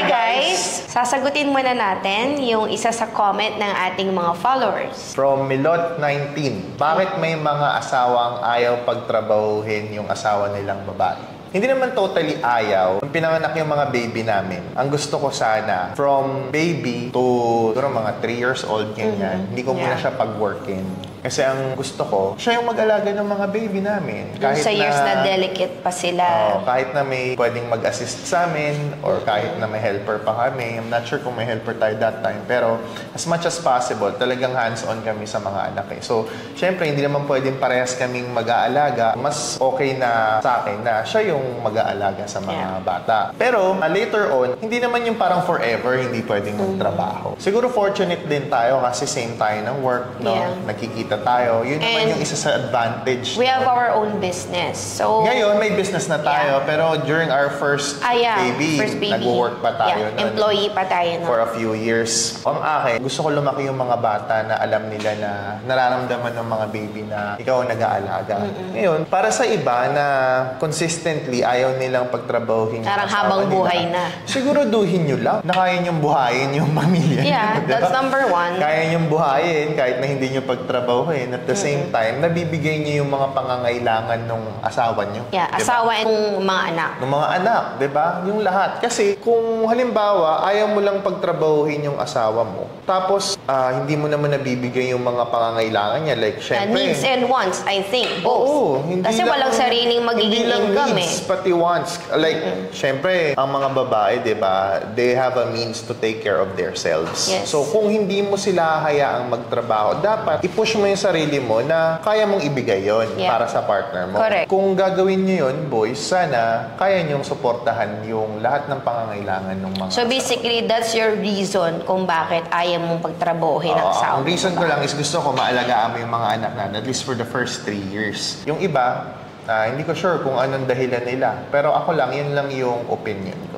Hi guys! Sasagutin muna natin yung isa sa comment ng ating mga followers. From Milot19, bakit may mga asawang ayaw pagtrabahuhin yung asawa nilang babae? Hindi naman totally ayaw. Nung pinanganak yung mga baby namin, ang gusto ko sana, from baby to mga 3 years old, ganyan, hindi ko muna siya pag-workin. Kasi ang gusto ko, siya yung mag-alaga ng mga baby namin. Kahit sa years na delicate pa sila. Kahit na may pwedeng mag-assist sa amin, or kahit na may helper pa kami. I'm not sure kung may helper tayo that time. Pero as much as possible, talagang hands-on kami sa mga anak. So, syempre, hindi naman pwedeng parehas kaming mag-aalaga. Mas okay na sa akin na siya yung mag-aalaga sa mga bata. Pero later on, hindi naman yung parang forever hindi pwedeng magtrabaho. Siguro fortunate din tayo kasi same tayo ng work, no? Nakikita tayo. Yun naman yung isa sa advantage. We have our own business. So ngayon, may business na tayo, pero during our first baby, nag-work pa tayo. Employee pa tayo. For a few years. Ang akin, gusto ko lumaki yung mga bata na alam nila na nararamdaman ng mga baby na ikaw ang nag-aalaga. Ngayon, para sa iba na consistently ayaw nilang pagtrabahuhin parang habang buhay na. Siguraduhin nyo lang na kaya nyong buhayin yung pamilya. Yeah, that's number one. Kaya nyong buhayin kahit na hindi nyo pagtrabahuhin. At the same time, nabibigay nyo yung mga pangangailangan ng asawa nyo. Yeah, diba? Asawa ng mga anak. Ng mga anak, di ba? Yung lahat. Kasi kung halimbawa, ayaw mo lang pagtrabahuhin yung asawa mo, tapos hindi mo naman nabibigay yung mga pangangailangan niya. Like, syempre. Needs and wants, I think. Both. Oo. Hindi kasi lang, walang sariling magiging income needs, pati wants. Like, syempre, ang mga babae, di ba, they have a means to take care of themselves. Yes. So, kung hindi mo sila hayaang magtrabaho, dapat i-push mo yung sarili mo na kaya mong ibigay yon para sa partner mo. Correct. Kung gagawin nyo yun, boys, sana kaya nyong suportahan yung lahat ng pangangailangan ng mga So, basically, that's your reason kung bakit ayaw mong pagtrabahuhin ang asawa. Ang reason ko lang is gusto ko maalagaan mo yung mga anak na at least for the first 3 years. Yung iba, hindi ko sure kung anong dahilan nila. Pero ako lang, yun lang yung opinion ko.